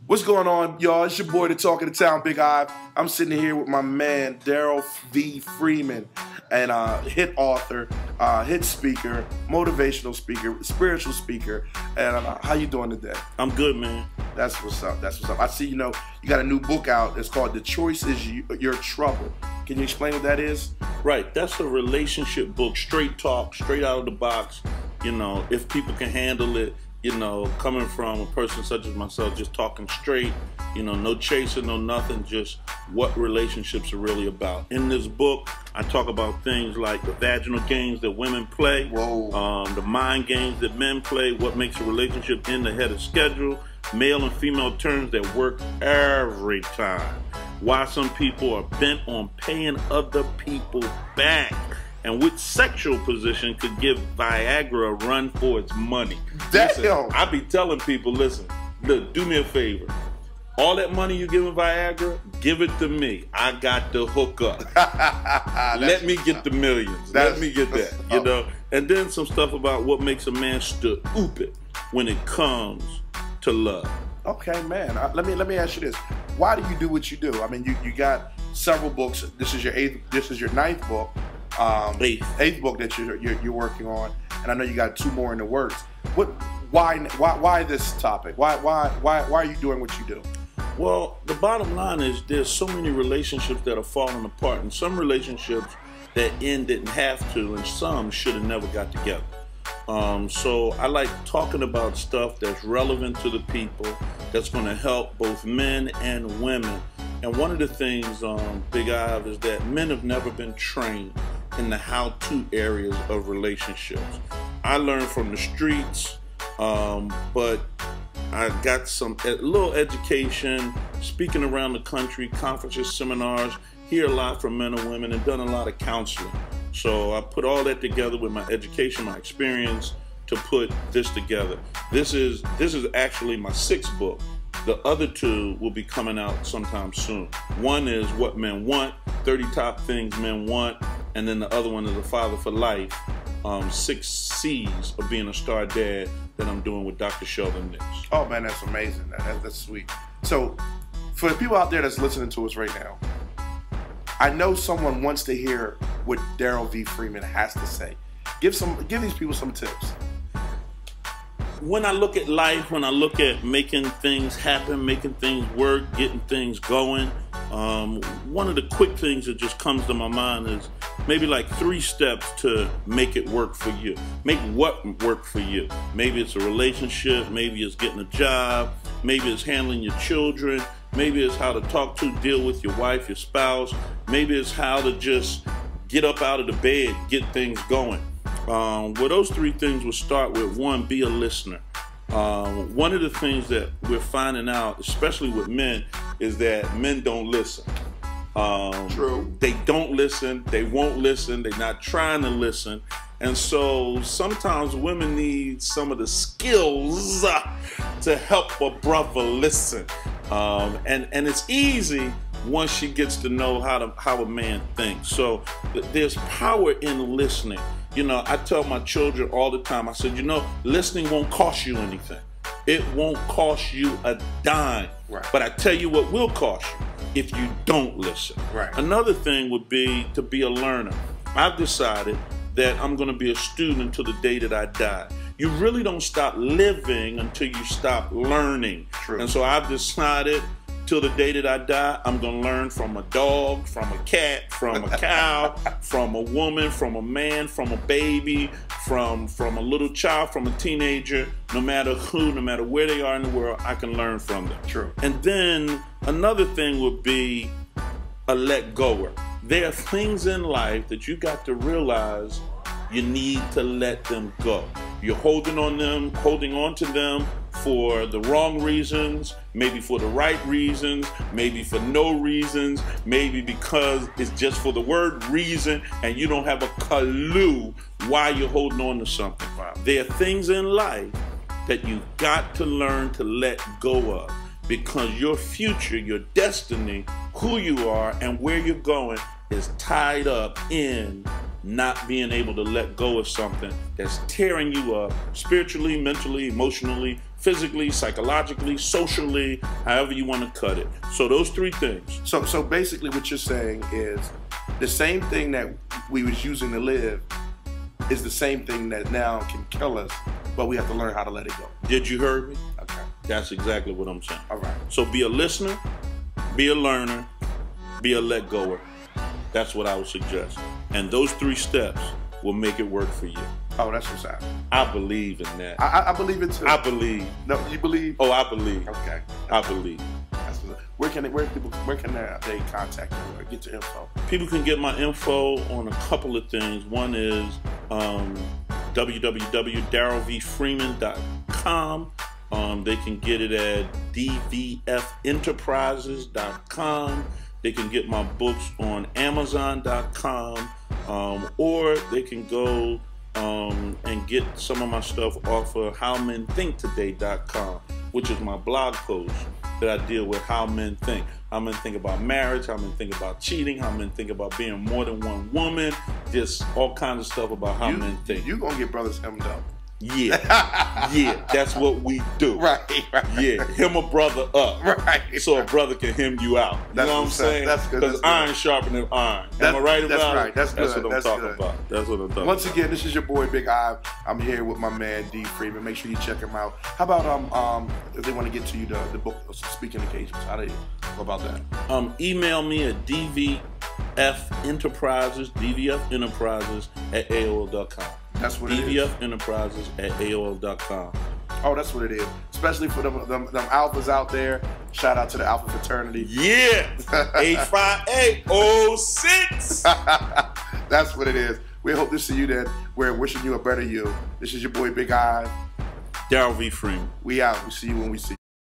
What's going on, y'all? It's your boy, the Talk of the Town, Big Ive. I'm sitting here with my man, Darrell Freeman, and hit author, hit speaker, motivational speaker, spiritual speaker. And how you doing today? I'm good, man. That's what's up. That's what's up. I see, you got a new book out. It's called The Choice Is Your Trouble. Can you explain what that is? Right. That's a relationship book, straight talk, straight out of the box. If people can handle it, coming from a person such as myself, just talking straight, no chasing, no nothing, just what relationships are really about. In this book, I talk about things like the vaginal games that women play, the mind games that men play, what makes a relationship end ahead of schedule, male and female terms that work every time, why some people are bent on paying other people back, and which sexual position could give Viagra a run for its money. Listen, I be telling people, listen, look, do me a favor. All that money you giving Viagra, give it to me. I got the hookup. Let me get the millions. Let me get that, And then some stuff about what makes a man stupid when it comes to love. Okay, man. Let me ask you this. Why do you do what you do? I mean, you got several books. This is your ninth book. Eighth book that you're working on, and I know you got 2 more in the works. Why this topic? Why are you doing what you do? Well, the bottom line is there's so many relationships that are falling apart, and some relationships that didn't have to, and some should have never got together. So I like talking about stuff that's relevant to the people, that's going to help both men and women. And one of the things, Big Ive, is that men have never been trained in the how-to areas of relationships. I learned from the streets, but I got a little education, speaking around the country, conferences, seminars, hear a lot from men and women, and done a lot of counseling. So I put all that together with my education, my experience, to put this together. This is actually my 6th book. The other 2 will be coming out sometime soon. One is What Men Want, 30 Top Things Men Want, and then the other one is A Father for Life, 6 C's of Being a Star Dad, that I'm doing with Dr. Sheldon Nix. Oh man, that's amazing. That's sweet. So for the people out there that's listening to us right now, I know someone wants to hear what Darrell V. Freeman has to say. Give these people some tips. When I look at life, when I look at making things happen, making things work, getting things going, one of the quick things that just comes to my mind is maybe like 3 steps to make it work for you. Make what work for you. Maybe it's a relationship, maybe it's getting a job, maybe it's handling your children, maybe it's how to deal with your wife, your spouse, maybe it's how to just get up out of the bed, get things going. Well, those 3 things will start with 1, be a listener. One of the things that we're finding out, especially with men, is that men don't listen. True. They don't listen. They won't listen. They're not trying to listen. And so sometimes women need some of the skills to help a brother listen. And it's easy once she gets to know how a man thinks. So there's power in listening. I tell my children all the time, I said, listening won't cost you anything. It won't cost you a dime. Right. But I tell you what will cost you if you don't listen. Right. Another thing would be to be a learner. I've decided that I'm going to be a student until the day that I die. You really don't stop living until you stop learning. True. And so I've decided till the day that I die, I'm going to learn from a dog, from a cat, from a cow, from a woman, from a man, from a baby, from a little child, from a teenager. No matter who, no matter where they are in the world, I can learn from them. True. And then another thing would be a let goer. There are things in life that you got to realize you need to let them go. You're holding on to them for the wrong reasons, maybe for the right reasons, maybe for no reasons, maybe because it's just for the word reason and you don't have a clue why you're holding on to something. Wow. There are things in life that you've got to learn to let go of, because your future, your destiny, who you are and where you're going is tied up in not being able to let go of something that's tearing you up spiritually, mentally, emotionally, physically, psychologically, socially, however you want to cut it. So those three things. So basically what you're saying is the same thing that we was using to live is the same thing that now can kill us, but we have to learn how to let it go. Did you hear me? Okay. That's exactly what I'm saying. All right. So be a listener, be a learner, be a let goer. That's what I would suggest. And those three steps will make it work for you. Oh, that's what's happening. I believe in that. I believe it too. I believe. No, you believe? Oh, I believe. Okay. I believe. That's what, where can they contact you or get your info? People can get my info on a couple of things. One is www.darrellvfreeman.com. They can get it at dvfenterprises.com. They can get my books on Amazon.com, or they can go and get some of my stuff off of howmenthinktoday.com, which is my blog post that I deal with how men think. How men think about marriage, how men think about cheating, how men think about being more than one woman, just all kinds of stuff about how men think. You're going to get brothers hemmed up. Yeah, yeah, that's what we do. Right. Yeah, hem a brother up. Right. So a brother can hem you out. You know what I'm saying? That's good. Because iron sharpening iron. Am I right about right. it? That's good. That's what I'm talking about. That's what I'm talking Once about. again, this is your boy Big I. I'm here with my man D Freeman. Make sure you check him out. How about if they want to get to you the book speaking engagements? How do you go about that? Email me at dvfenterprises@aol.com. That's what it is. dvfenterprises@aol.com. Oh, that's what it is. Especially for them alphas out there. Shout out to the alpha fraternity. Yeah. 85806. That's what it is. We hope to see you then. We're wishing you a better you. This is your boy Big I. Darrell V. Freeman. We out. We see you when we see you.